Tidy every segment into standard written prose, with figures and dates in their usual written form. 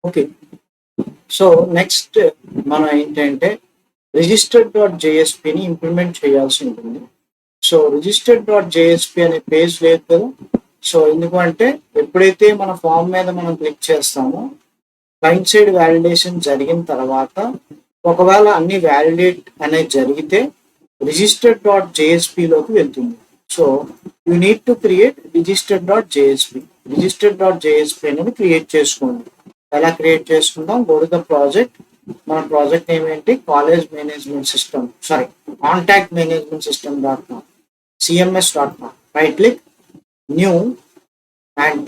Okay. So next మనం ఏంటంటే registered dot జేఎస్పిని implement చేయాల్సి ఉంటుంది. సో రిజిస్టర్డ్ డాట్ జేఎస్పి అనే పేజ్ లేదు కదా. సో ఎందుకంటే ఎప్పుడైతే మన ఫామ్ మీద మనం క్లిక్ చేస్తామో క్లయింట్ సైడ్ వ్యాలిడేషన్ జరిగిన తర్వాత ఒకవేళ అన్ని వ్యాలిడేట్ అనేది జరిగితే రిజిస్టర్డ్ డాట్ జేఎస్పిలోకి వెళ్తుంది. So you need to create registered dot JSP. Registered dot JSP అనేది క్రియేట్ చేసుకోండి. ఎలా క్రియేట్ చేసుకుందాం? Go to the project. మన ప్రాజెక్ట్ నేమ్ ఏంటి? College management system, contact management system dot com, CMS dot com. Right click new and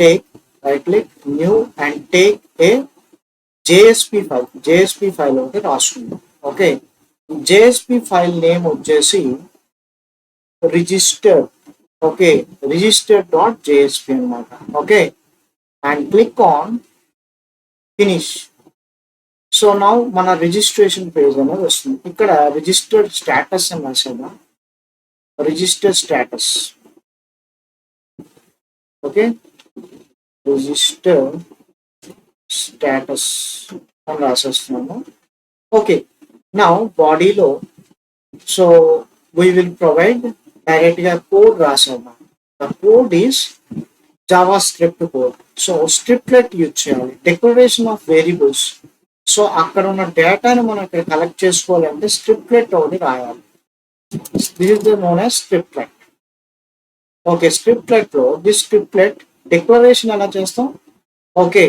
take a JSP file ఒకటి రాసుకుందాం. Okay, JSP file name వచ్చేసి register dot JSP అనమాట. Okay, and click on finish. So now మన registration page అనేది వస్తుంది. ఇక్కడ registered status అని రాసేదా, register status. Okay, register status అని రాసేస్తున్నాము. ఓకే, నౌ బాడీలో so we will provide direct గా కోడ్ రాసేద్దాం. The code is JavaScript code. So scriptlet use చేయాలి. Declaration of variables. సో అక్కడ ఉన్న డేటాని మనం ఇక్కడ కలెక్ట్ చేసుకోవాలంటే స్ట్రిప్లెట్ ఒకటి రాయాలి. This is known as స్ట్రిప్లెట్. Okay, స్ట్రిప్లెట్ లో దిస్ స్ట్రిప్లెట్ డిక్లరేషన్ ఎలా చేస్తాం? Okay,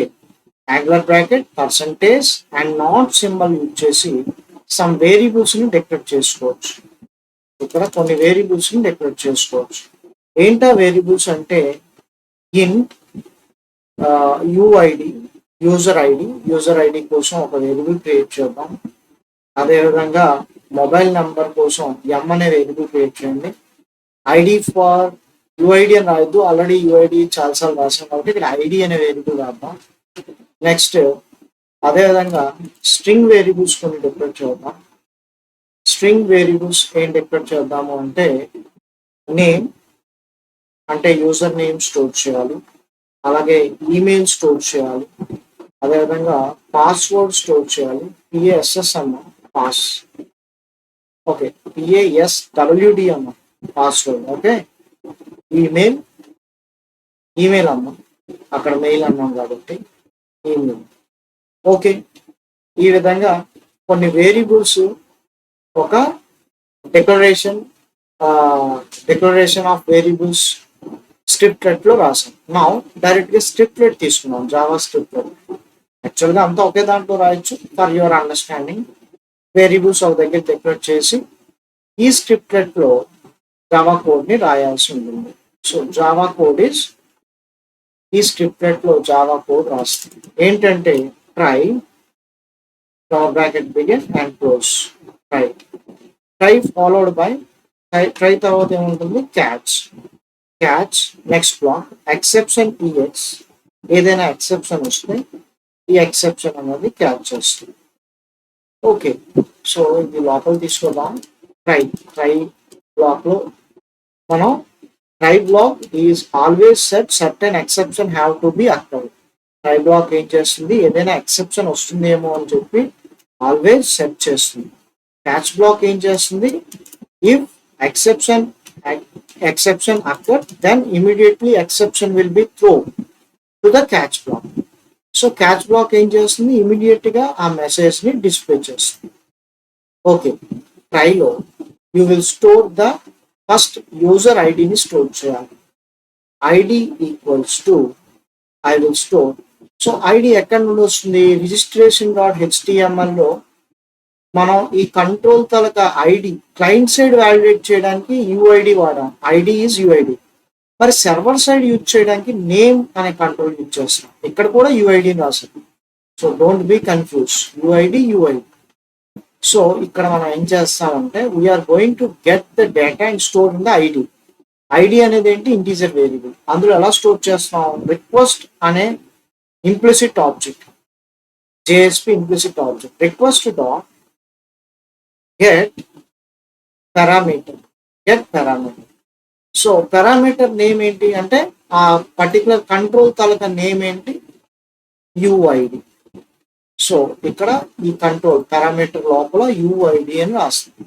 angular bracket, percentage and not symbol use చేసి సమ్ వేరియబుల్స్ ని డెక్లేర్ చేసుకోవచ్చు. ఇక్కడ కొన్ని వేరియబుల్స్ ని డెక్లేర్ చేసుకోవచ్చు. ఏంటా వేరియబుల్స్ అంటే ఇంట్ యూఐడి, యూజర్ ఐడి కోసం ఒక వేరియబుల్ క్రియేట్ చేద్దాం. అదేవిధంగా మొబైల్ నంబర్ కోసం ఎం అనే వేరియబుల్ క్రియేట్ చేయండి. ఐడి ఫర్ యూఐడి అని రాయొద్దు, ఆల్రెడీ యూఐడి చాలాసార్లు రాసాం కాబట్టి ఇక్కడ ఐడి అనే వేరియబుల్ రాద్దాం. నెక్స్ట్ అదేవిధంగా స్ట్రింగ్ వేరియబుల్స్ కొన్ని డిక్లేర్ చేద్దాం. స్ట్రింగ్ వేరియబుల్స్ ఏం డిక్లేర్ చేద్దాము అంటే నేమ్ అంటే యూజర్ నేమ్ స్టోర్ చేయాలి, అలాగే ఈమెయిల్ స్టోర్ చేయాలి, అదేవిధంగా పాస్వర్డ్ స్టోర్ చేయాలి. పిఏఎస్ఎస్ అన్న పాస్, ఓకే, పిఏఎస్డబ్ల్యూడి అన్న పాస్వర్డ్. ఓకే, ఈమెయిల్ అన్నాం, అక్కడ మెయిల్ అన్నాం కాబట్టి ఈమెయిల్. ఓకే, ఈ విధంగా కొన్ని వేరియబుల్స్ ఒక డిక్లరేషన్ ఆఫ్ వేరియబుల్స్ స్ట్రిప్లెట్ లో రాసాం. నా డైరెక్ట్ గా స్ట్రిప్లెట్ తీసుకున్నాం, జావా స్ట్రిప్లెట్. యాక్చువల్ గా అంతా ఒకే దాంట్లో రాయొచ్చు. ఫర్ యువర్ అండర్స్టాండింగ్ వేరియబుల్స్ ఒక దగ్గర డిక్లేర్ చేసి ఈ స్ట్రిప్లెట్ లో జావా కోడ్ ని రాయాల్సి ఉంటుంది. సో జావా కోడ్ ఇస్ ఈ స్ట్రిప్లెట్ లో జావా కోడ్ రాస్తుంది. ఏంటంటే try bracket begin and close, try followed by try తర్వాత ఏముంటుంది? Catch next block exception E X. ఏదైనా ఎక్సెప్షన్ వస్తే ఈ ఎక్సెప్షన్ అనేది క్యాచ్ చేస్తుంది. ఓకే, సో ఇది లోపల తీసుకోదాం. ట్రై బ్లాక్ లో మనం try block is always set certain exception have to be occur. Try block ఏం చేస్తుంది? ఏదైనా ఎక్సెప్షన్ వస్తుందేమో అని చెప్పి ఆల్వేస్ సెట్ చేస్తుంది. క్యాచ్ బ్లాక్ ఏం చేస్తుంది? If exception occur, then immediately exception will be thrown to the catch block. So catch block ఏం చేస్తుంది? ఇమీడియట్ గా ఆ మెసేజ్ ని డిస్ప్లే చేస్తుంది. ఓకే, ట్రై లో you will store the first user ఐడిని స్టోర్ చేయాలి. ID equals to I will store. So ID ఎక్కడి నుండి వస్తుంది? రిజిస్ట్రేషన్ డాట్ హెచ్టిఎంఎల్ లో మనం ఈ కంట్రోల్ తలక ఐడి క్లయింట్ సైడ్ వ్యాలిడేట్ చేయడానికి యూఐడి వాడాం. ID is UID. మరి సర్వర్ సైడ్ యూజ్ చేయడానికి నేమ్ అనే కంట్రోల్ యూజ్ చేస్తాం. ఇక్కడ కూడా యూఐడి రాసాం. So don't be confuse, UID. So ఇక్కడ మనం ఏం చేస్తామంటే we're going to get the data and store in the ID. ID అనేది ఏంటి? Integer variable. అందులో ఎలా స్టోర్ చేస్తాం? రిక్వెస్ట్ అనే implicit object, JSP implicit object. Request dot get parameter. So parameter name ఏంటి అంటే ఆ పర్టికులర్ కంట్రోల్ తాలూకా నేమ్ ఏంటి? యూఐడి. సో ఇక్కడ ఈ కంట్రోల్ పారామీటర్ లోపల యుఐడి అని రాస్తుంది.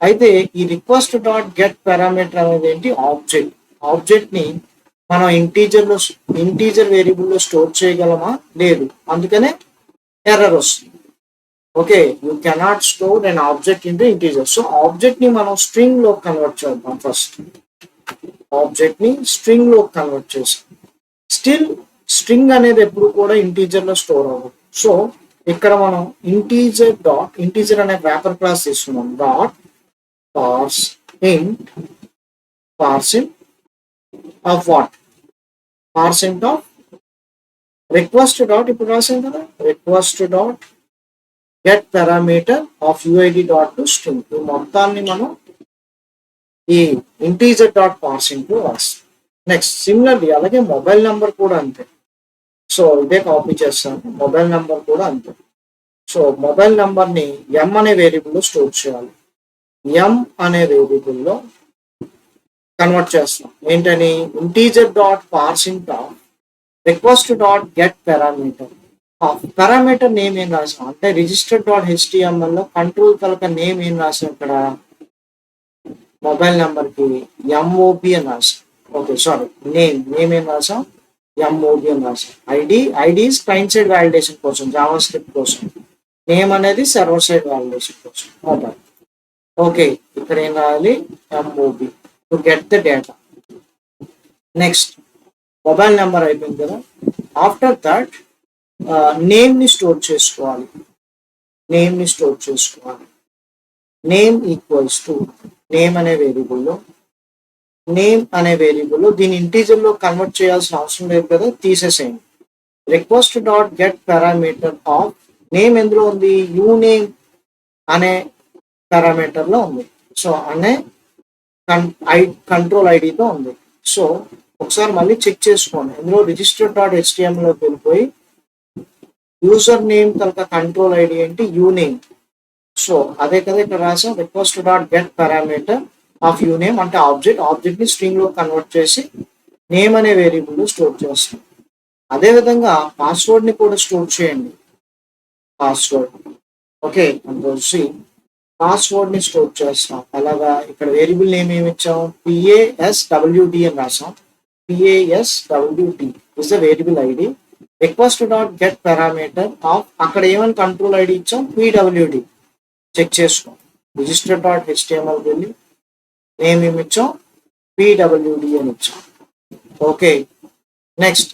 అయితే ఈ రిక్వెస్ట్ డాట్ గెట్ పారామీటర్ అనేది ఏంటి, ఆబ్జెక్ట్ ని మనం ఇంటీజర్ వేరియబుల్లో స్టోర్ చేయగలమా, లేదు, అందుకనే ఎర్రర్ వస్తుంది. Okay, you cannot store and object into integer. So object ని మనం స్ట్రింగ్ లో కన్వర్ట్ చేద్దాం. ఫస్ట్ ఆబ్జెక్ట్ ని స్ట్రింగ్ లో కన్వర్ట్ చేసాం. స్టిల్ స్ట్రింగ్ అనేది ఎప్పుడు కూడా ఇంటీజర్ లో స్టోర్ అవ్వదు. సో ఇక్కడ మనం ఇంటీజర్ అనే వ్రాపర్ క్లాస్ తీసుకున్నాం. Dot parseInt of what, parseInt of request dot, ఇప్పుడు రాసాం కదా, request dot get parameter of UID dot to string. ఈ మొత్తాన్ని మనం ఈ ఇంటీజర్ డాట్ పార్సింగ్ కు రాస్తాం. నెక్స్ట్ సిమిలర్లీ అలాగే మొబైల్ నెంబర్ కూడా అంతే. సో ఇదే కాపీ చేస్తాను, మొబైల్ నెంబర్ కూడా అంతే. సో మొబైల్ నెంబర్ని ఎం అనే వేరియబుల్లో స్టోర్ చేయాలి. ఎం అనే వేరియబుల్లో కన్వర్ట్ చేస్తాం. ఏంటని, integer dot parseInt of request dot get parameter. Parameter name ఏం రాసాం అంటే రిజిస్టర్ డాట్ హెచ్టిఎంఎల్ లో కంట్రోల్ కలక నేమ్ ఏం రాసాం, ఇక్కడ మొబైల్ నెంబర్ కి ఎంఓబి అని రాసాం. ఓకే సారీ, నేమ్ ఏం రాసాం, ఎంఓబి అని రాసాం. ఐడి క్లయింట్ సైడ్ వ్యాలిడేషన్ కోసం, జావా స్క్రిప్ట్ కోసం. నేమ్ అనేది సర్వర్ సైడ్ వ్యాలిడేషన్ కోసం మొబైల్. ఓకే, ఇక్కడ ఏం రాయాలి, MOB to get the data. Next mobile number అయిపోయింది కదా. ఆఫ్టర్ దట్ నేమ్ ని స్టోర్ చేసుకోవాలి. నేమ్ ఈక్వల్స్ టు నేమ్ అనే వేరియబుల్లో దీని ఇంటీజర్ లో కన్వర్ట్ చేయాల్సిన అవసరం లేదు కదా, తీసేసేయండి. Request dot get parameter of name ఎందులో ఉంది, యూనేమ్ అనే పారామీటర్ లో ఉంది. సో అనే కంట్రోల్ ఐడితో ఉంది. సో ఒకసారి మళ్ళీ చెక్ చేసుకోండి. ఇందులో రిజిస్టర్ డాట్ హెచ్టిఎంఎల్ లోకి వెళ్ళిపోయి యూజర్ నేమ్ కనుక కంట్రోల్ ఐడి ఏంటి, యూనేమ్. సో అదే కదా ఇక్కడ రాసాం, request dot get parameter of uname అంటే ఆబ్జెక్ట్ ని స్ట్రింగ్ లో కన్వర్ట్ చేసి నేమ్ అనే వేరియబుల్ లో స్టోర్ చేస్తాం. అదే విధంగా పాస్వర్డ్ ని కూడా స్టోర్ చేయండి. ఓకే, పాస్వర్డ్ ని స్టోర్ చేస్తాం. అలాగా ఇక్కడ వేరియబుల్ నేమ్ ఏమి ఇచ్చాం, PASWD అని రాసాం. PASWD is the variable ID. Request dot get parameter of, అక్కడ ఏమని కంట్రోల్ ఐడి ఇచ్చాం, PWD. చెక్ చేసుకో, రిజిస్టర్ డాట్ హెచ్టిఎంఎల్ వెళ్ళి నేమ్ ఏమి ఇచ్చాం, PWD అని ఇచ్చాం. ఓకే, నెక్స్ట్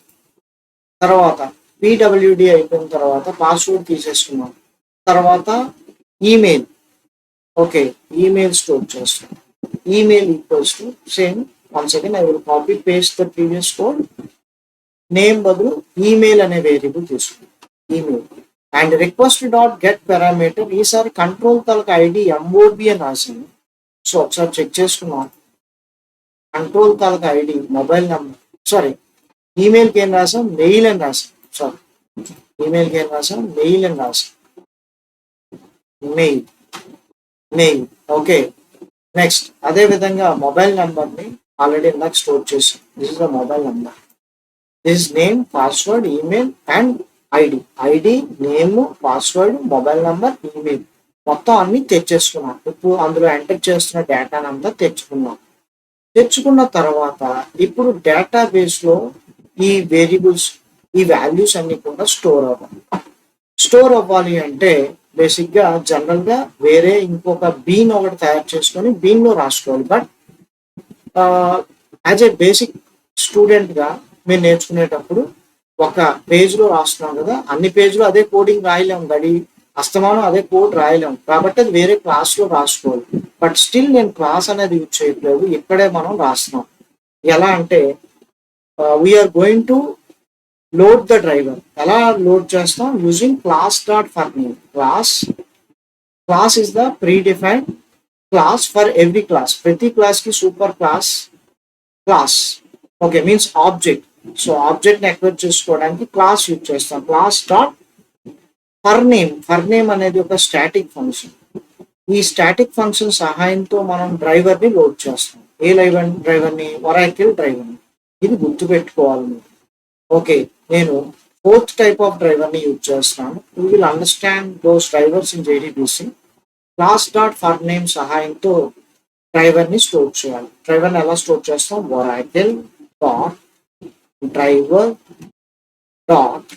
తర్వాత PWD అయిపోయిన తర్వాత పాస్వర్డ్ తీసేసుకున్నాం. తర్వాత ఈమెయిల్. ఓకే, ఈమెయిల్ స్టోర్ చేస్తాం. Email equals to same, once again I will copy paste the previous code. Name బదులు ఈమెయిల్ అనే వేరియబుల్ తీసుకున్నాం, email. And request dot get parameter, ఈసారి కంట్రోల్ తాలూకా ఐడి ఎంఓబి అని రాసింది. సో ఒకసారి చెక్ చేసుకున్నాం. కంట్రోల్ తాలూకా ఐడి మొబైల్ నెంబర్, సారీ ఈమెయిల్కి ఏం రాసాం, మెయిల్ అని రాసాం. సారీ, ఈమెయిల్కి ఏం రాసాం, మెయిల్ అని రాసాం. మెయిల్. ఓకే, నెక్స్ట్ అదే విధంగా మొబైల్ నెంబర్ని ఆల్రెడీ ఇందాక స్టోర్ చేసాం. This is the mobile number. This name, password, email and ID, name, password, mobile number, email మొత్తం అన్ని తెచ్చేసుకున్నాం. ఇప్పుడు అందులో ఎంటర్ చేస్తున్న డేటాను అంతా తెచ్చుకున్న తర్వాత ఇప్పుడు డేటాబేస్ లో ఈ వేరియబుల్స్, ఈ వాల్యూస్ అన్ని కూడా స్టోర్ అవ్వాలి అంటే బేసిక్ గా జనరల్ గా వేరే ఇంకొక బీన్ ఒకటి తయారు చేసుకొని బీన్ లో రాసుకోవాలి. But as a basic student గా మీరు నేర్చుకునేటప్పుడు ఒక పేజ్ లో రాస్తున్నాం కదా, అన్ని పేజీలు అదే కోడింగ్ రాయలేము, అస్తమానం అదే కోడ్ రాయలేము. కాబట్టి అది వేరే క్లాస్ లో రాసుకోవాలి. బట్ స్టిల్ నేను క్లాస్ అనేది యూజ్ చేయట్లేదు, ఇక్కడే మనం రాస్తున్నాం. ఎలా అంటే we are going to load the driver. ఎలా లోడ్ చేస్తాం, using class dot for name. Class is the predefined class for every class. ప్రతి క్లాస్ కి super class okay means object. So object ని ఎక్వైర్ చేసుకోవడానికి క్లాస్ యూజ్ చేస్తాం. Class dot for name అనేది ఒక static function. ఈ static function సహాయంతో మనం డ్రైవర్ ని లోడ్ చేస్తాం. ఏ డ్రైవర్ ని, ఒరాకిల్ డ్రైవర్ ని. ఇది గుర్తుపెట్టుకోవాలి మీరు. ఓకే, నేను ఫోర్త్ టైప్ ఆఫ్ డ్రైవర్ ని యూజ్ చేస్తున్నాను. You will understand those drivers in JDBC. Class dot for name సహాయంతో డ్రైవర్ ని స్టోర్ చేయాలి. డ్రైవర్ ని ఎలా స్టోర్ చేస్తాం? Oracle dot driver dot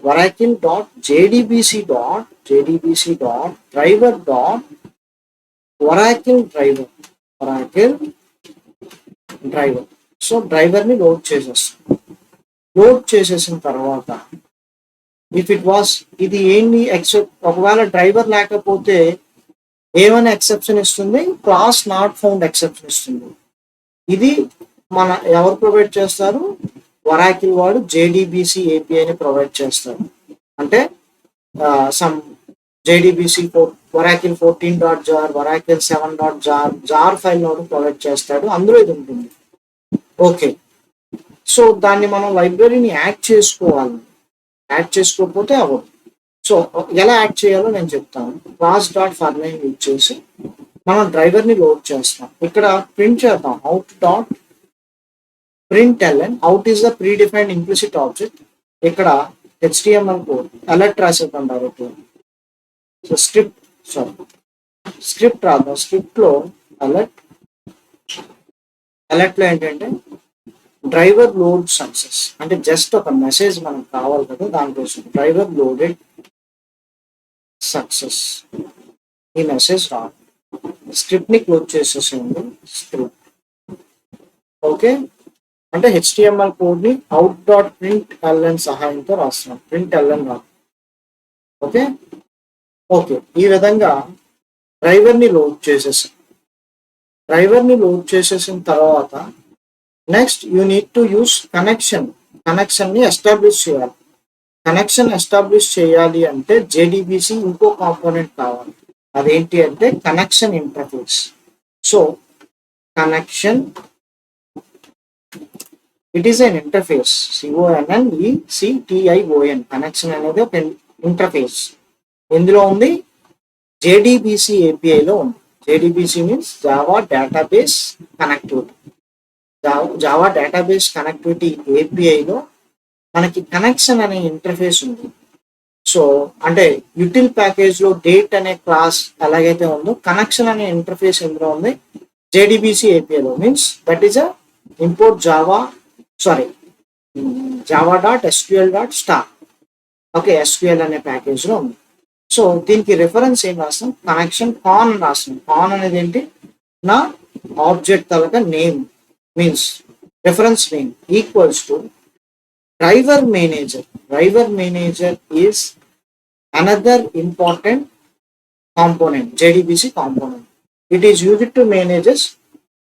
Oracle dot JDBC dot driver dot Oracle driver. So driver ని load చేసేస్తాం. Load చేసేసిన తర్వాత ఇఫ్ ఇట్ వాస్ ఇది ఏంటి ఎక్సెప్ట్ ఒకవేళ డ్రైవర్ లేకపోతే ఏమైనా ఎక్సెప్షన్ ఇస్తుంది? క్లాస్ నాట్ ఫౌండ్ ఎక్సెప్షన్ ఇస్తుంది. ఇది మన ఎవరు ప్రొవైడ్ చేస్తారు? ఒరాకిల్ వాడు జేడీబీసీ ఏపీఐని ప్రొవైడ్ చేస్తారు. అంటే some JDBC Oracle 14.jar Oracle 7.jar jar file నోడు ప్రొవైడ్ చేస్తాడు. అందులో ఇది ఉంటుంది. ఓకే, సో దాన్ని మనం లైబ్రరీని యాడ్ చేసుకోవాలి. యాడ్ చేసుకోకపోతే అవ్వదు. సో ఎలా యాడ్ చేయాలో నేను చెప్తాను. Class dot for name use చేసి మనం డ్రైవర్ని లోడ్ చేస్తాం. ఇక్కడ ప్రింట్ చేద్దాం. Out dot println. out is the predefined implicit object. ఇక్కడ HTML కోడ్ అలర్ట్ రాసేద్దాం డైరెక్ట్. సో స్క్రిప్ట్ రాద్దాం. స్క్రిప్ట్ లో అలర్ట్ లో ఏంటంటే డ్రైవర్ లోడ్ సక్సెస్ అంటే జస్ట్ ఒక మెసేజ్ మనకు కావాలి కదా, దానికోసం డ్రైవర్ లోడెడ్ సక్సెస్ ఈ మెసేజ్ రాదు. స్క్రిప్ట్ ని క్లోజ్ చేసేసేయండి. స్క్రిప్ట్ ఓకే అంటే HTML కోడ్ ని అవుట్ డాట్ println సహాయంతో రాస్తున్నాం. println రాదు. ఓకే ఓకే ఈ విధంగా డ్రైవర్ ని లోడ్ చేసేసాం. డ్రైవర్ ని లోడ్ చేసేసిన తర్వాత next you need to use connection ని ఎస్టాబ్లిష్ చేయాలి. కనెక్షన్ ఎస్టాబ్లిష్ చేయాలి అంటే జేడీబీసీ ఇంకో కాంపోనెంట్ కావాలి. అదేంటి అంటే connection interface. So connection it is an interface. CONNECTION connection అనేది ఒక ఇంటర్ఫేస్. ఎందులో ఉంది? జేడీబీసీ ఏపీఐలో ఉంది. JDBC means Java database connectivity. Java database connectivity ఏపీఐలో మనకి కనెక్షన్ అనే ఇంటర్ఫేస్ ఉంది. సో అంటే యూటిల్ ప్యాకేజ్ లో డేట్ అనే క్లాస్ ఎలాగైతే ఉందో కనెక్షన్ అనే ఇంటర్ఫేస్ ఎందులో ఉంది? జేడీబీసీ ఏపీఐలో. Means that is a import java.sql.star. Okay, SQL అనే ప్యాకేజ్ లో ఉంది. సో దీనికి రిఫరెన్స్ ఏం రాస్తాం? కనెక్షన్ కాన్ రాస్తాం. కాన్ అనేది ఏంటి? నా ఆబ్జెక్ట్ తలక name means reference name equals to driver manager. Driver manager is another important component, JDBC component. It is used to manages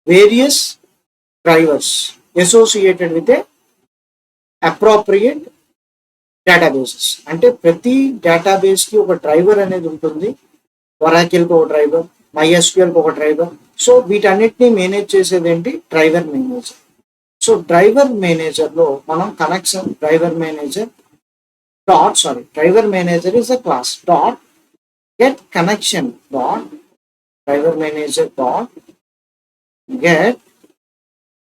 various drivers associated with a appropriate databases. అంటే ప్రతి database కి ఒక driver అనేది ఉంటుంది. Oracle కి ఒక driver, MySQL కి ఒక డ్రైవర్. సో వీటన్నిటిని మేనేజ్ చేసేది ఏంటి? Driver manager. So driver manager లో మనం connection driver manager is a class dot get connection dot driver manager dot get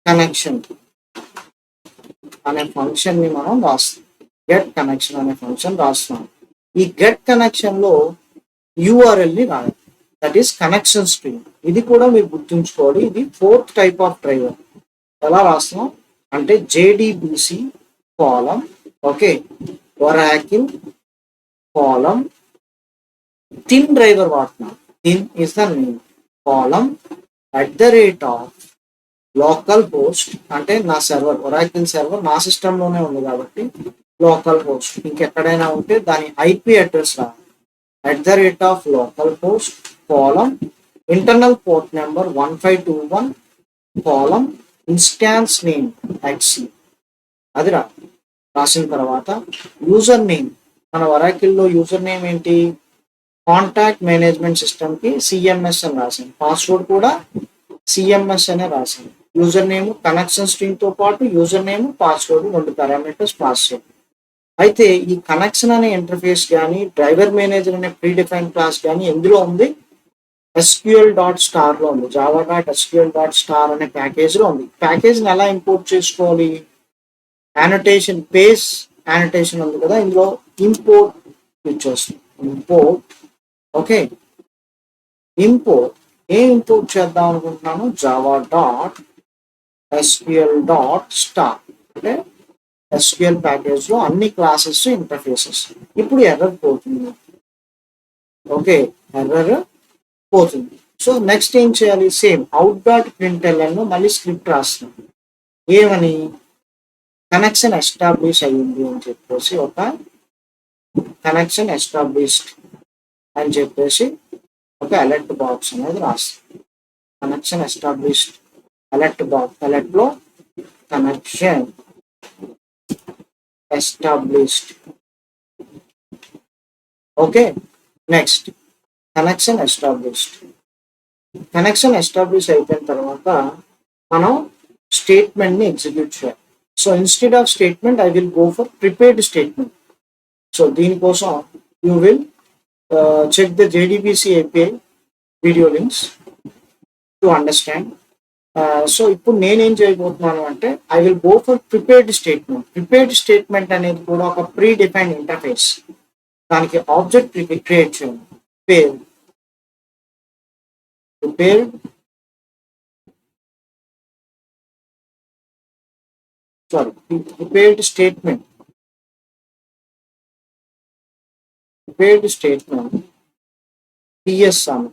connection అనే ఫంక్షన్ ని మనం రాస్తాం. గెట్ కనెక్షన్ అనే ఫంక్షన్ రాస్తాం. ఈ గెట్ కనెక్షన్ లో URL ని రాయాలి. That is connection string. ఇది కూడా మీరు గుర్తుంచుకోవాలి. ఇది ఫోర్త్ టైప్ ఆఫ్ డ్రైవర్. ఎలా రాస్తున్నాం అంటే జేడీబీసీ కాలం ఓకే ఒరాకిల్ కాలం థిన్ డ్రైవర్ వాడుతున్నాం. Thin is the name column @ local host అంటే నా సర్వర్ ఒరాకిల్ సర్వర్ నా సిస్టమ్ లోనే ఉంది కాబట్టి లోకల్ హోస్ట్. ఇంకెక్కడైనా ఉంటే దాని IP అడ్రస్ రావాలి. @ లోకల్ హోస్ట్ కాలం ఇంటర్నల్ పోర్ట్ నెంబర్ 1521 కాలం ఇన్స్టాన్స్ నేమ్ XC. అది రాసిన తర్వాత యూజర్ నేమ్, మన ఒరాకిల్లో యూజర్ నేమ్ ఏంటి? కాంటాక్ట్ మేనేజ్మెంట్ సిస్టమ్ కి CMS అని రాసాను. పాస్వర్డ్ కూడా CMS అనే రాసాను. యూజర్ నేమ్ కనెక్షన్ స్ట్రింగ్ తో పాటు user name password 2 parameters pass చేయాలి. అయితే ఈ కనెక్షన్ అనే ఇంటర్ఫేస్ కానీ డ్రైవర్ మేనేజర్ అనే ప్రీడిఫైన్ క్లాస్ కానీ ఎందులో ఉంది? SQL.star లో ఉంది. java.sql.star అనే ప్యాకేజ్ లో ఉంది. ప్యాకేజ్ ని ఎలా ఇంపోర్ట్ చేసుకోవాలి? యానోటేషన్ పేజ్ యానిటేషన్ ఉంది కదా, ఇందులో ఇంపోర్ట్ యూజ్ చేస్తాం. ఇంపోర్ట్. ఓకే, ఇంపోర్ట్ ఏం ఇంపోర్ట్ చేద్దాం అనుకుంటున్నాను, Java dot SQL dot star, అంటే ఎస్క్యూఎల్ ప్యాకేజ్ లో అన్ని క్లాసెస్ ఇంటర్ఫేసెస్. ఇప్పుడు ఎర్రర్ పోతుంది. ఓకే, ఎర్రర్ పోతుంది. సో నెక్స్ట్ ఏం చేయాలి, సేమ్ అవుట్ డాట్ ప్రింట్ఎల్ఎన్ మళ్ళీ స్క్రిప్ట్ రాస్తాం. ఏమని, కనెక్షన్ ఎస్టాబ్లిష్ అయ్యింది అని చెప్పేసి, ఒక కనెక్షన్ ఎస్టాబ్లిష్డ్ అని చెప్పేసి ఒక అలర్ట్ బాక్స్ అనేది రాస్తాం. Connection established alert box, alert లో connection established. Okay, next connection established. Connection establish అయిపోయిన తర్వాత మనం స్టేట్మెంట్ ని ఎగ్జిక్యూట్ చేయాలి. So instead of statement I will go for prepared statement. So దీనికోసం you will check the JDBC API video links to understand. So ఇప్పుడు నేనేం చేయబోతున్నాను అంటే I will go for prepared statement. Prepared statement అనేది కూడా ఒక predefined interface. దానికి object create చేయండి, పేరు prepared prepared statement PS అని,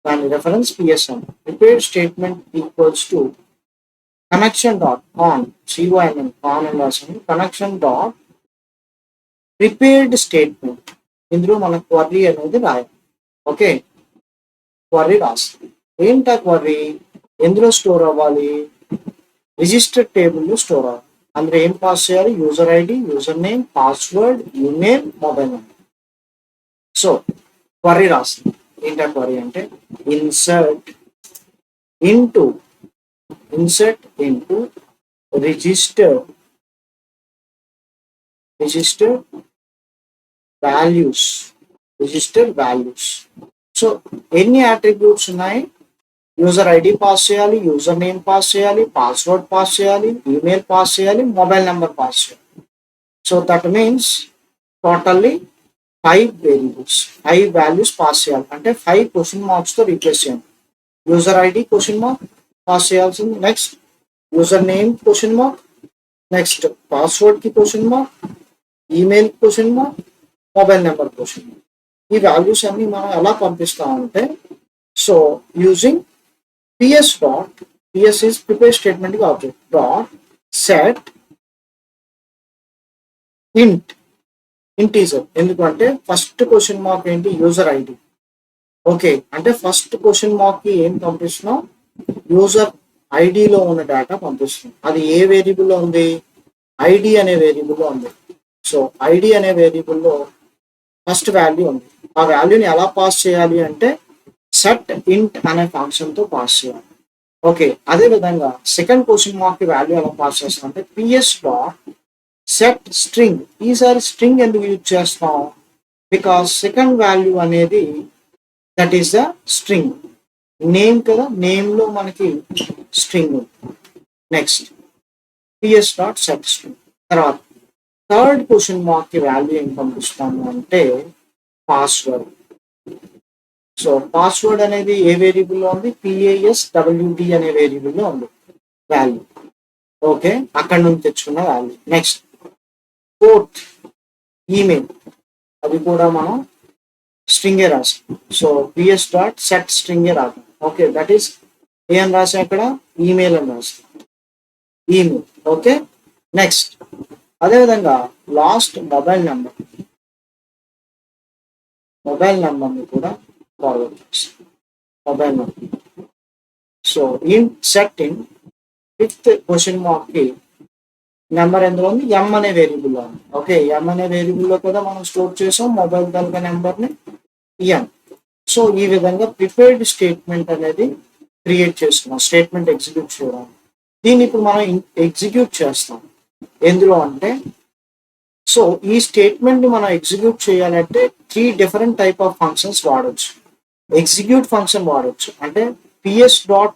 దాని రెఫరెన్స్ PS అని. prepared statement equals to connection dot on, CONN on అని రాసింది, కనెక్షన్ డాట్ ప్రిపేర్డ్ స్టేట్మెంట్. ఇందులో మన క్వరీ అనేది రాయాలి. ఓకే, క్వరీ రాస్తాం. ఏంటా క్వరీ, ఎందులో స్టోర్ అవ్వాలి, రిజిస్టర్ టేబుల్లో స్టోర్ అవ్వాలి. అందులో ఏం పాస్ చేయాలి, user ID, user name, password, email, mobile number. So query రాస్తాం. ఏంటా క్వరీ అంటే insert into register values. So ఎన్ని అట్రిబ్యూట్స్ ఉన్నాయి, యూజర్ ఐడి పాస్ చేయాలి, యూజర్ నేమ్ పాస్ చేయాలి, పాస్వర్డ్ పాస్ చేయాలి, ఈమెయిల్ పాస్ చేయాలి, మొబైల్ నెంబర్ పాస్ చేయాలి. So that means totally 5 variables, 5 values pass చేయాలి. అంటే 5 క్వశ్చన్ మార్క్స్ తో రీప్లేస్ చేయండి. User ID question mark pass చేయాల్సింది, next user name question mark, next password కి question mark, email question mark, mobile number question mark. ఈ values అన్ని మనం ఎలా పంపిస్తామంటే, so using PS is prepare statement object dot set integer. ఎందుకంటే first question mark ఏంటి, user ID. Okay, అంటే first question mark కి ఏం పంపిస్తున్నాం, యూజర్ ఐడిలో ఉన్న డేటా పంపిస్తున్నాం. అది ఏ వేరియబుల్లో ఉంది, ఐడి అనే వేరియబుల్లో ఉంది. సో ఐడి అనే వేరియబుల్లో ఫస్ట్ వాల్యూ ఉంది. ఆ వాల్యూని ఎలా పాస్ చేయాలి అంటే సెట్ ఇంట్ అనే ఫంక్షన్ తో పాస్ చేయాలి. ఓకే, అదే విధంగా సెకండ్ క్వశ్చన్ మార్క్ కి వాల్యూ ఎలా పాస్ చేస్తాం అంటే PS డాట్ సెట్ స్ట్రింగ్. ఈసారి స్ట్రింగ్ ఎందుకు యూజ్ చేస్తాం, బికాస్ సెకండ్ వాల్యూ అనేది that is the string. Name కదా, నేమ్ లో మనకి స్ట్రింగ్ ఉంది. Next PS dot set string. తర్వాత థర్డ్ క్వశ్చన్ మార్క్ కి వాల్యూ ఏం పంపిస్తాము అంటే పాస్వర్డ్. సో పాస్వర్డ్ అనేది ఏ వేరియబుల్లో ఉంది, PASWD అనే వేరియబుల్లో ఉంది వాల్యూ. ఓకే, అక్కడ నుంచి తెచ్చుకున్న వాల్యూ. నెక్స్ట్ ఫోర్త్ ఈమెయిల్, అది కూడా మనం స్ట్రింగే రాసాం. సో PS డాట్ సెట్ స్ట్రింగే రాసాం. ఓకే, దట్ ఈస్ ఏం రాసాం ఇక్కడ, ఈమెయిల్ అని రాసాం, ఈమెయిల్. ఓకే, నెక్స్ట్ అదేవిధంగా లాస్ట్ మొబైల్ నెంబర్ని కూడా ఫార్వర్డ్ చేస్తాం, mobile number. So in set in fifth question mark కి నెంబర్ ఎందులో ఉంది, M అనే వేరియబుల్లో ఉంది. ఓకే, M అనే వేరియబుల్లో కూడా మనం స్టోర్ చేసాం మొబైల్ తాలూకా నెంబర్ని M. సో ఈ విధంగా ప్రిపేర్డ్ స్టేట్మెంట్ అనేది క్రియేట్ చేస్తున్నాం, స్టేట్మెంట్ ఎగ్జిక్యూట్ చేయడం. దీన్ని ఇప్పుడు మనం ఎగ్జిక్యూట్ చేస్తాం. ఎందులో అంటే, సో ఈ స్టేట్మెంట్ ని మనం ఎగ్జిక్యూట్ చేయాలంటే 3 డిఫరెంట్ టైప్ ఆఫ్ ఫంక్షన్స్ వాడచ్చు. ఎగ్జిక్యూట్ ఫంక్షన్ వాడచ్చు, అంటే PS డాట్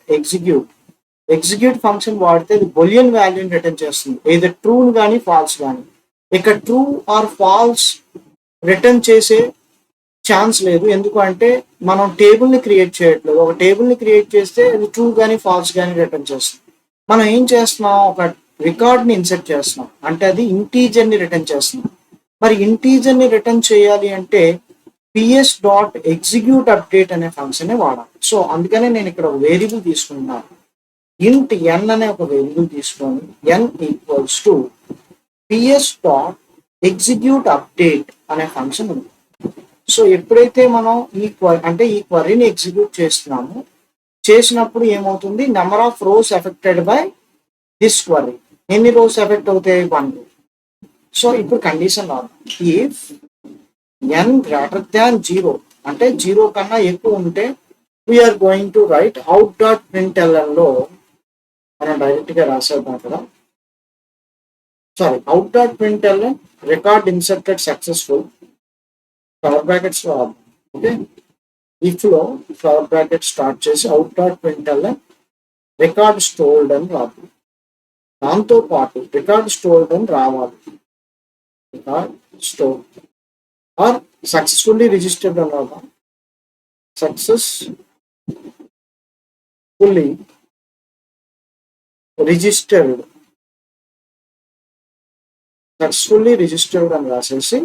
ఎగ్జిక్యూట్ ఫంక్షన్ వాడితే అది బొలియన్ వాల్యూని రిటర్న్ చేస్తుంది, ఏదో ట్రూ కానీ ఫాల్స్ కానీ. ఇక ట్రూ ఆర్ ఫాల్స్ రిటర్న్ చేసే ఛాన్స్ లేదు. ఎందుకు అంటే మనం టేబుల్ని క్రియేట్ చేయట్లేదు. ఒక టేబుల్ని క్రియేట్ చేస్తే అది ట్రూ కానీ ఫాల్స్ కానీ రిటర్న్ చేస్తుంది. మనం ఏం చేస్తున్నాం, ఒక రికార్డ్ని ఇన్సర్ట్ చేస్తున్నాం అంటే అది ఇంటీజర్ని రిటర్న్ చేస్తున్నాం. మరి ఇంటీజర్ని రిటర్న్ చేయాలి అంటే పిఎస్ డాట్ ఎగ్జిక్యూట్ అప్డేట్ అనే ఫంక్షన్ వాడాలి. సో అందుకనే నేను ఇక్కడ ఒక వేరియబుల్ తీసుకుంటున్నాను. ఇంట్ ఎన్ అనే ఒక వేరియబుల్ తీసుకొని N equals to PS dot execute update అనే ఫంక్షన్ ఉంది. సో ఎప్పుడైతే మనం ఈ క్వరీని ఎగ్జిక్యూట్ చేస్తున్నామో చేసినప్పుడు ఏమవుతుంది, number of rows affected by this query. ఎన్ని రోస్ ఎఫెక్ట్ అవుతాయి, 1. సో ఇప్పుడు condition if n greater than 0 అంటే 0 కన్నా ఎక్కువ ఉంటే we're going to write out dot println లో మనం డైరెక్ట్ గా రాసేద్దాం కదా. Sorry, out dot println record inserted successful flower brackets లో రాద్దాం. ఓకే, ఇఫ్ లో ఫ్లవర్ బ్రాకెట్ స్టార్ట్ చేసి out dot println record stored అని రాద్దాం. దాంతో పాటు రికార్డ్ స్టోర్డ్ అని రావాలి. Record store or successfully registered అని రాద్దాం. సక్సెస్ఫుల్లీ రిజిస్టర్డ్ అని రాసేసి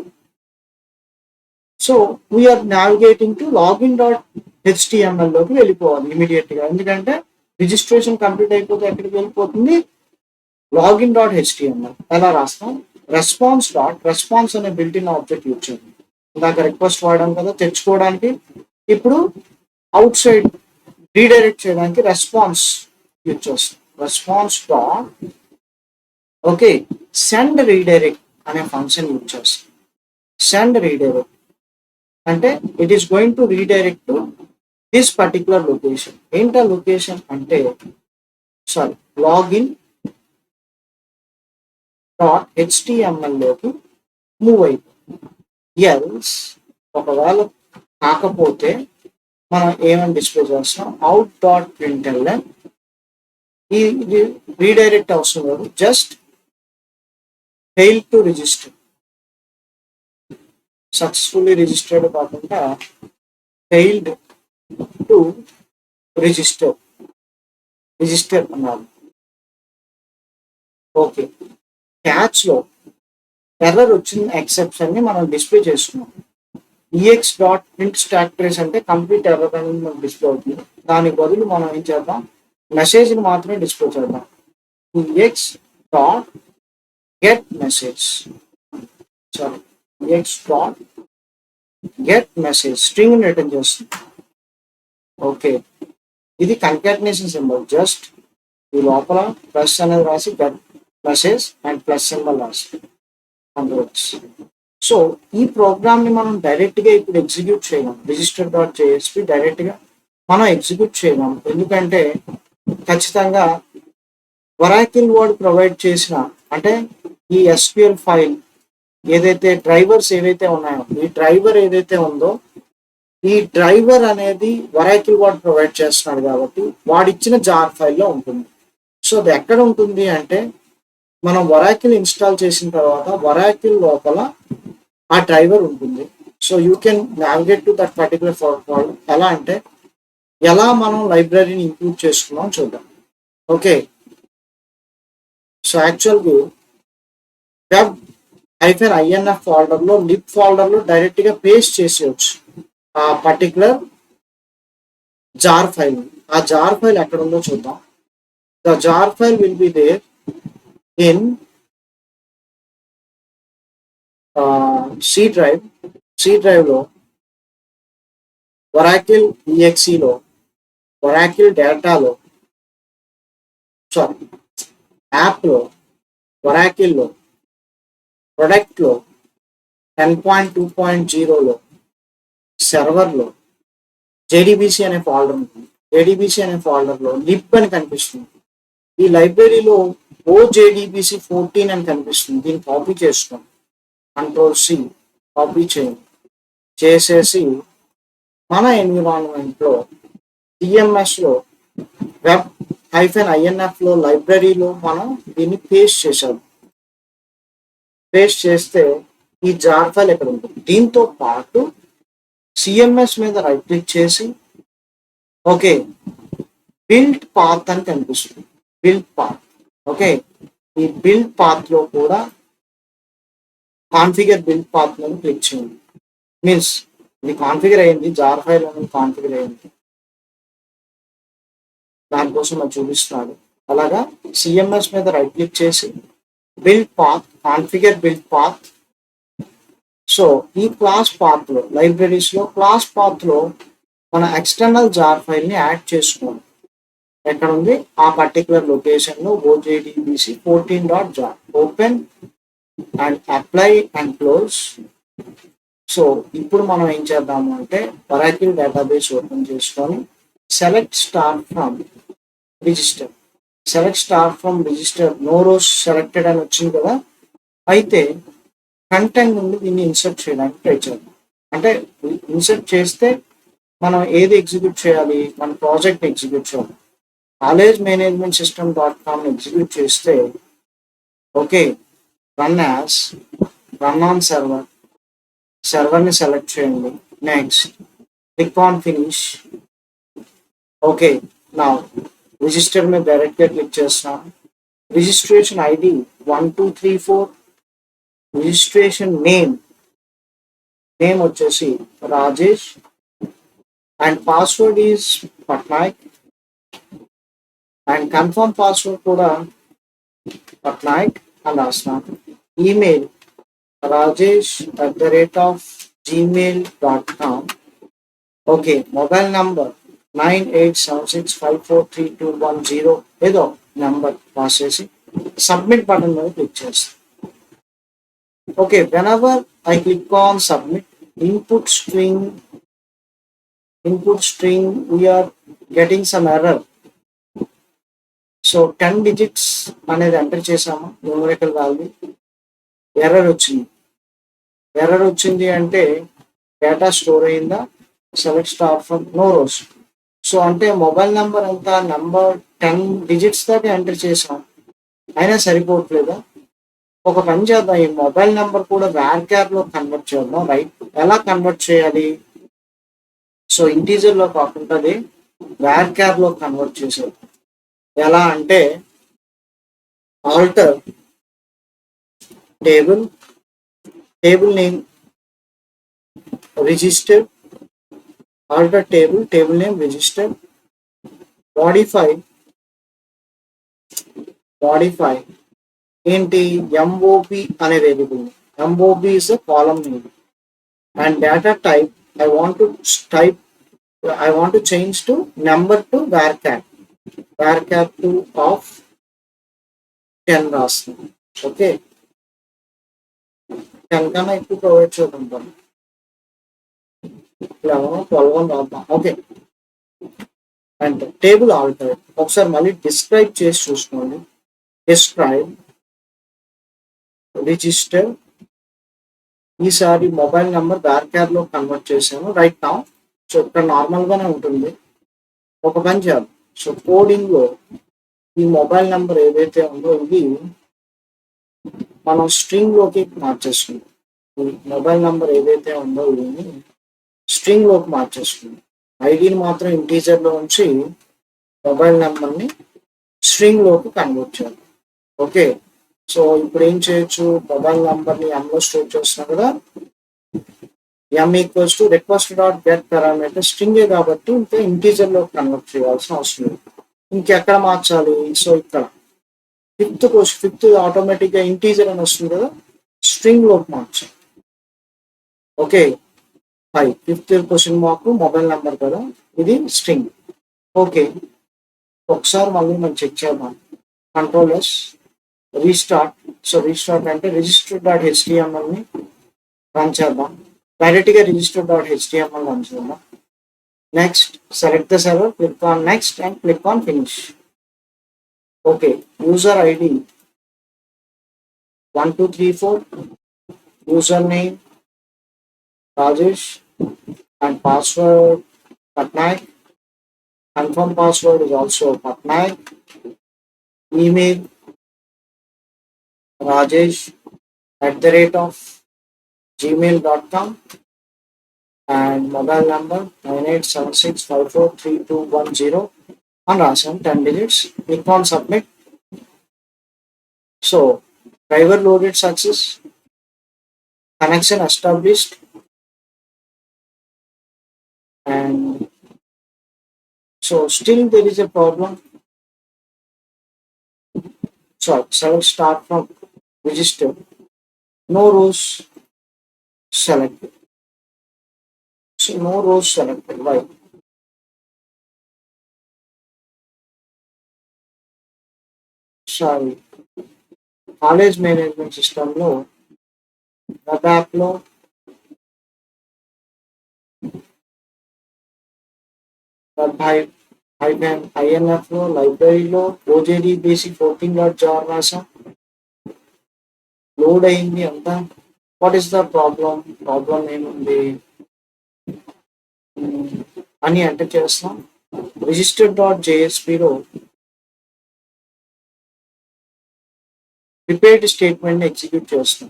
so we are navigating to login dot HTML లోకి వెళ్ళిపోవాలి ఇమీడియట్ గా. ఎందుకంటే రిజిస్ట్రేషన్ కంప్లీట్ అయిపోతే ఎక్కడికి వెళ్ళిపోతుంది, లాగిన్ డాట్ హెచ్టిఎంఎల్. ఎలా రాస్తాం, రెస్పాన్స్ అనే బిల్ట్ ఇన్ ఆబ్జెక్ట్ యూజ్ చేయండి. ఇందాక రిక్వెస్ట్ వాడాం కదా తెచ్చుకోవడానికి, ఇప్పుడు అవుట్ సైడ్ రీడైరెక్ట్ చేయడానికి రెస్పాన్స్ యూజ్ చేస్తాం. Response dot okay send redirect అనే ఫంక్షన్ యూజ్ చేస్తాం. సెండ్ రీడైరెక్ట్ అంటే it is going to redirect to this particular location. ఏంటా లొకేషన్ అంటే సారీ లాగిన్ డాట్ హెచ్టిఎంఎల్ లోకి మూవ్ అయిపోతుంది. ఎల్స్ ఒకవేళ కాకపోతే మనం ఏమని డిస్ప్లే చేస్తాం, అవుట్ డాట్ println ఈ రీడైరెక్ట్ అవసరం లేదు, just fail to register. Successfully registered కాకుండా ఫెయిల్డ్ టు రిజిస్టర్ అన్నారు. ఓకే, క్యాచ్ లో ఎర్రర్ వచ్చిన ఎక్సెప్షన్ ని మనం డిస్ప్లే చేస్తున్నాం. EX dot print stock trace అంటే కంప్లీట్ ఎర్రర్ అనేది మనకు డిస్ప్లే అవుతుంది. దానికి బదులు మనం ఏం చేద్దాం, మెసేజ్ ని మాత్రమే డిస్ప్లే చేద్దాం. EX dot get message, sorry EX dot get message string return చేస్తుంది. ఓకే, ఇది కన్కాటినేషన్ సింబల్. జస్ట్ ఈ లోపల ప్లస్ అనేది రాసి get message and plus symbol రాసి అందులోకి. సో ఈ ప్రోగ్రామ్ ని మనం డైరెక్ట్ గా ఇప్పుడు ఎగ్జిక్యూట్ చేయలేం. రిజిస్టర్ డాట్ జేఎస్పి డైరెక్ట్ గా మనం ఎగ్జిక్యూట్ చేయలేం. ఎందుకంటే ఖచ్చితంగా వరాకిల్ వర్డ్ ప్రొవైడ్ చేసిన అంటే ఈ ఎస్క్యూఎల్ ఫైల్ ఏదైతే డ్రైవర్స్ ఏవైతే ఉన్నాయో, ఈ డ్రైవర్ ఏదైతే ఉందో ఈ డ్రైవర్ అనేది వరాకిల్ వర్డ్ ప్రొవైడ్ చేస్తున్నాడు కాబట్టి వాడిచ్చిన జార్ ఫైల్లో ఉంటుంది. సో అది ఎక్కడ ఉంటుంది అంటే మనం వరాకిల్ ఇన్స్టాల్ చేసిన తర్వాత వరాకిల్ లోపల ఆ డ్రైవర్ ఉంటుంది. So you can navigate to that particular fall. ఎలా అంటే ఎలా మనం లైబ్రరీని ఇంక్లూడ్ చేసుకున్నాం చూద్దాం. ఓకే, సో యాక్చువల్గా వెబ్ -inf ఫోల్డర్లో లిబ్ ఫోల్డర్లో డైరెక్ట్గా పేస్ట్ చేసేయచ్చు ఆ పర్టికులర్ జార్ ఫైల్. ఆ జార్ ఫైల్ ఎక్కడ ఉందో చూద్దాం. The jar file will be there in C drive లో వరాకిల్ EXEలో వరాకిల్ డేటాలో సారీ యాప్లో వరాకిల్లో ప్రొడక్ట్లో 10.2.0లో సర్వర్లో JDBC అనే ఫోల్డర్ ఉంటుంది. JDBC అనే ఫోల్డర్లో లిబ్ అని కనిపిస్తుంది. ఈ లైబ్రరీలో OJDBC 14 అని కనిపిస్తుంది. దీన్ని కాపీ చేసుకోండి, Ctrl+C కాపీ చేసేసి మన ఎన్విరాన్మెంట్లో TMSలో వెబ్ -inf లో లైబ్రరీలో మనం దీన్ని పేస్ట్ చేసాం. పేస్ట్ చేస్తే ఈ జార్ ఫైల్ ఇక్కడ ఉంటుంది. దీంతో పాటు సిఎంఎస్ మీద రైట్ క్లిక్ చేసి ఓకే బిల్డ్ పాత్ అని కనిపిస్తుంది. Build path. ఓకే, ఈ బిల్డ్ పాత్ లో కూడా కాన్ఫిగర్ బిల్డ్ పాత్ మీద క్లిక్ చేయండి. మీన్స్ ఇది కాన్ఫిగర్ అయ్యింది, జార్ ఫైల్ అనేది కాన్ఫిగర్ అయ్యింది, దానికోసం అది చూపిస్తున్నాడు. అలాగా సిఎంఎస్ మీద రైట్ క్లిక్ చేసి build path, configure build path. So ఈ క్లాస్ పాత్ లో, లైబ్రరీస్ లో క్లాస్ పాత్ లో మన ఎక్స్టర్నల్ జార్ ఫైల్ ని యాడ్ చేసుకోవాలి. ఎక్కడ ఉంది? ఆ పర్టికులర్ లొకేషన్ లో OJDBC 14.jar. Open and apply and close. So ఇప్పుడు మనం ఏం చేద్దాము అంటే ఒరాకిల్ డేటాబేస్ ఓపెన్ చేసుకొని select star from register. Select star from register, no rows selected అని వచ్చింది కదా. అయితే కంటెంట్ నుండి దీన్ని ఇన్సర్ట్ చేయడానికి ట్రై చేద్దాం. అంటే ఇన్సర్ట్ చేస్తే మనం ఏది ఎగ్జిక్యూట్ చేయాలి? మన ప్రాజెక్ట్ ఎగ్జిక్యూట్ చేయాలి. కాలేజ్ మేనేజ్మెంట్ సిస్టమ్.com ఎగ్జిక్యూట్ చేస్తే okay run as, run on server, సర్వర్ని సెలెక్ట్ చేయండి. Next click on finish. Okay, నా రిజిస్టర్ మీద డైరెక్ట్గా క్లిక్ చేస్తున్నాను. రిజిస్ట్రేషన్ ఐడి 1234, రిజిస్ట్రేషన్ నేమ్ వచ్చేసి Rajesh and password is Patnaik and confirm password కూడా పట్నాయక్ అని రాస్తున్నాను. Email rajesh@gmail.com. Okay, mobile number 9876543210 ఏదో నెంబర్ పాస్ చేసి సబ్మిట్ బటన్ మీద క్లిక్ చేస్తాను. Okay, whenever I click on submit, input string we are getting some error. So 10 digits అనేది enter చేసాము, numerical value. Error వచ్చింది అంటే డేటా స్టోర్ అయిందా? Select star from no rows. So అంటే mobile number ఎంత? Number 10 digits దాకా enter చేసాం, అయినా సరిపోవట్లేదా? ఒక పని చేద్దాం, ఈ మొబైల్ నెంబర్ కూడా varchar లో కన్వర్ట్ చేద్దాం. రైట్, ఎలా కన్వర్ట్ చేయాలి? సో ఇంటీజర్ లో కాకుండా varchar లో కన్వర్ట్ చేసేది. ఎలా అంటే alter table name register, alter table name register, modify ఏంటి? MOB అనే variable. MOB is a column name and data type I want to change to number to varchar 2 of 10 రాస్తాను. Okay, 10 కన్నా ఎక్కువ provide చూద్దాం, 11 12 రాద్దాం. Okay, and table alter. ఒకసారి మళ్ళీ describe చేసి చూసుకోండి. Describe register. ఈసారి మొబైల్ నెంబర్ varchar లో కన్వర్ట్ చేశాను. రైట్ నౌ సో ఇక్కడ నార్మల్ గానే ఉంటుంది. ఒక పని చేయాలి. సో కోడింగ్ లో ఈ మొబైల్ నెంబర్ ఏదైతే ఉందో ఇది మనం స్ట్రింగ్ లోకి మార్చేసుకుందాం. ఈ మొబైల్ నెంబర్ ఏదైతే ఉందో ఇది స్ట్రింగ్ లోకి మార్చేసుకుందాం. ఐడిని మాత్రం ఇంటీజర్ లో ఉంచి మొబైల్ నెంబర్ని స్ట్రింగ్ లోకి కన్వర్ట్ చేయాలి. ఓకే, సో ఇప్పుడు ఏం చేయొచ్చు? మొబైల్ నెంబర్ని M లో స్టోర్ చేస్తున్నాం కదా. M equals to request.get parameter స్ట్రింగే కాబట్టి ఇంకా ఇంటీజర్ లో కన్వర్ట్ చేయాల్సిన అవసరం లేదు. ఇంకెక్కడ మార్చాలి? సో ఇక్కడ ఫిఫ్త్ ఆటోమేటిక్ గా ఇంటీజర్ అని వస్తుంది కదా, స్ట్రింగ్ లోకి మార్చాలి. Okay, 5 fifth question mark mobile number కదా, ఇది స్ట్రింగ్. ఓకే, ఒకసారి మళ్ళీ మనం చెక్ చేద్దాం. Ctrl+S restart. సో రీస్టార్ట్ అంటే register.html ని రన్ చేద్దాం. డైరెక్ట్ గా register.html రన్ చేద్దాం. Next select the server, click on next and click on finish. Okay, user ID 1234, user name Rajesh and password Patnaik. Confirm password is also Patnaik. Email Rajesh @gmail.com and mobile number 9876543210 and రాసాం 10 digits. Click on submit. So driver loaded success, connection established, and so still there is a problem. So select start from register. No rows selected. So no rows selected. Why? Sorry. College management సిస్టంలో web యాప్లో ఐఎన్ఎఫ్లో లైబ్రరీలో ఓజేడి basic 14.jar రాసాం. Load అయింది అంతా. What is the problem ఏముంది అని enter చేస్తాం. register.jsp లో ప్రిపేర్డ్ స్టేట్మెంట్ ఎగ్జిక్యూట్ చేస్తాం.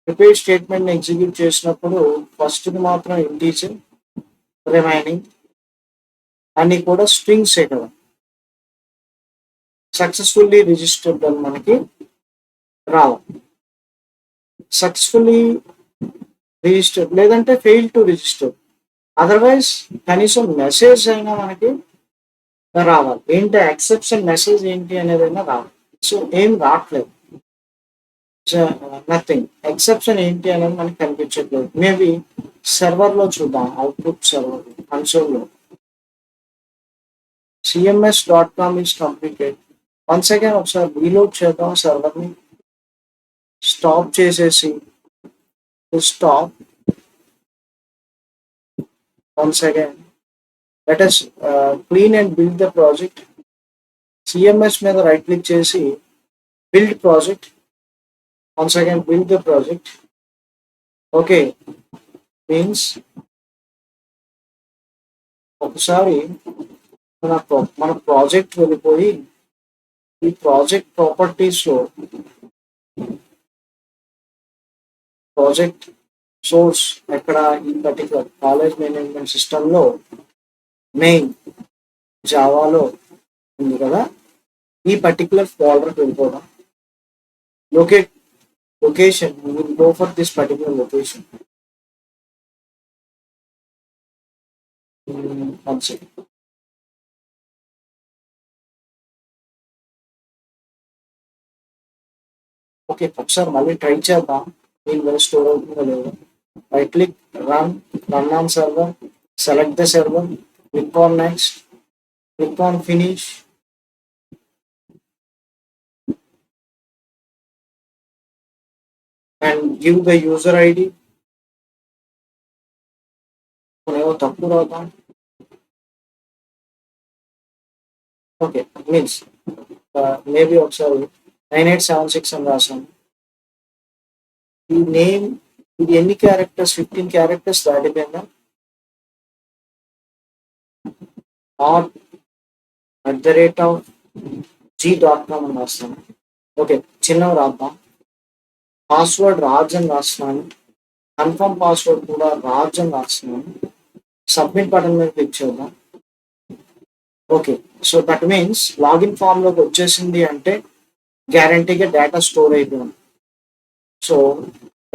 ప్రిపేర్డ్ స్టేట్మెంట్ ఎగ్జిక్యూట్ చేసినప్పుడు ఫస్ట్ మాత్రం ఇంటీజర్, రిమైనింగ్ అన్ని కూడా స్ట్రింగ్స్ కదా. సక్సెస్ఫుల్లీ రిజిస్టర్డ్ అని మనకి రావాలి. సక్సెస్ఫుల్లీ రిజిస్టర్డ్ లేదంటే ఫెయిల్ టు రిజిస్టర్, అదర్వైజ్ కనీసం మెసేజ్ అయినా మనకి రావాలి. ఏంటి ఎక్సెప్షన్ మెసేజ్ ఏంటి అనేదైనా రావాలి. సో ఏం రావట్లేదు, నథింగ్. ఎక్సెప్షన్ ఏంటి అనేది మనకి కనిపించట్లేదు. మేబీ సర్వర్లో చూద్దాం. అవుట్పుట్ సర్వర్ కన్సోల్లో cms.com is completed. Once again ఒకసారి రీలోడ్ చేద్దాం సర్వర్ని. స్టాప్ చేసేసి stop. Once again let us clean and build the project. CMS మీద రైట్ క్లిక్ చేసి build project. Once again build the project. Okay, means ఒకసారి మన project వెళ్ళిపోయి ఈ ప్రాజెక్ట్ ప్రాపర్టీస్లో ప్రాజెక్ట్ సోర్స్ ఎక్కడ, ఈ పర్టికులర్ కాలేజ్ మేనేజ్మెంట్ సిస్టంలో మెయిన్ జావాలో ఉంది కదా, ఈ పర్టికులర్ ఫోల్డర్కి వెళ్ళిపోదాం. Location we will go for this particular location. One second. Okay, ఒకసారి మళ్ళీ ట్రై చేద్దాం. దీని స్టోర్ అవుతుందో లేదో. Right click, run on server, select the server, click on next, click on finish. And give the user ID. ఏవో తప్పు రాద్దాం. Okay, means maybe ఒకసారి 9876 అని రాసాను. ఈ నేమ్ ఇది ఎన్ని క్యారెక్టర్స్? 15 క్యారెక్టర్స్ దాటిపోయిందా? @g.com అని రాస్తాను. ఓకే, చిన్నవి రాద్దాం. పాస్వర్డ్ రాజ్ అని రాస్తున్నాను. కన్ఫర్మ్ పాస్వర్డ్ కూడా రాజ్ అని రాస్తున్నాను. సబ్మిట్ బటన్ మీద క్లిక్ చేద్దాం. Okay, so that means login form లోకి వచ్చేసింది అంటే గ్యారంటీగా డేటా స్టోర్ అయిపోయింది. So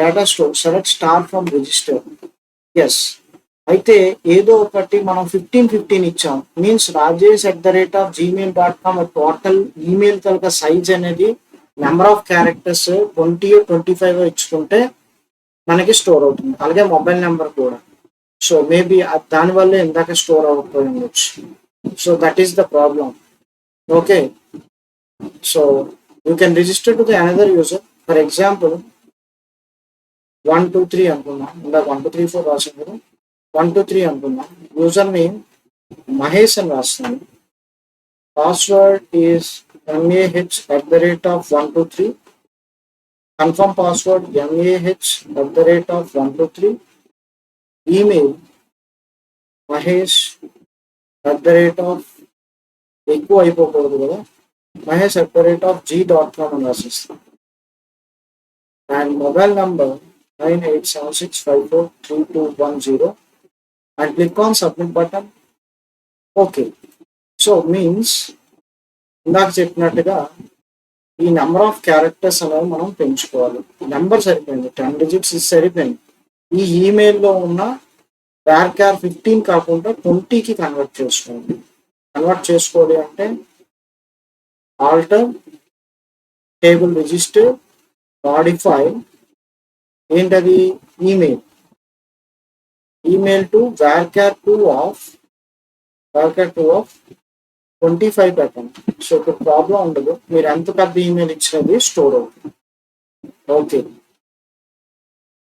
data store, select start from register. Yes, అయితే ఏదో ఒకటి మనం 15 ఇచ్చాం. మీన్స్ rajesh@gmail.com టోటల్ ఈమెయిల్ కనుక సైజ్ అనేది నెంబర్ ఆఫ్ క్యారెక్టర్స్ 20 or 25 ఇచ్చుకుంటే మనకి స్టోర్ అవుతుంది. అలాగే మొబైల్ నెంబర్ కూడా. సో మేబీ దానివల్ల ఇందాక స్టోర్ అవ్వకపోయి ఉండొచ్చు. So that is the problem. Okay, so you can register to the another user. For example 123 అనుకున్నాం. ఇందాక 1234 రాసాం కదా, 123 అనుకున్నాం. యూజర్ నేమ్ మహేష్ అని రాస్తున్నాను. Password is mah@123. Confirm password mah@123. Email Mahesh ఎక్కువ అయిపోకూడదు కదా, మహేష్@g.com అని రాసిస్తాం. and mobile number 9876543210 and click on submit button. Okay, so means ఇందాక చెప్పినట్టుగా ఈ నెంబర్ ఆఫ్ క్యారెక్టర్స్ అనేవి మనం పెంచుకోవాలి. నెంబర్ సరిపోయింది, 10 digits సరిపోయింది. ఈ ఈమెయిల్లో ఉన్న varchar 15 కాకుండా 20కి కన్వర్ట్ చేసుకోండి. కన్వర్ట్ చేసుకోవాలి అంటే ఆల్టర్ టేబుల్ రిజిస్టర్ మాడిఫై ఏంటది ఈమెయిల్ టు varchar2 ఆఫ్ 25 పెట్టండి. సో ఇప్పుడు ప్రాబ్లం ఉండదు, మీరు ఎంత పెద్ద ఈమెయిల్ ఇచ్చినది స్టోర్ అవుతుంది. ఓకే.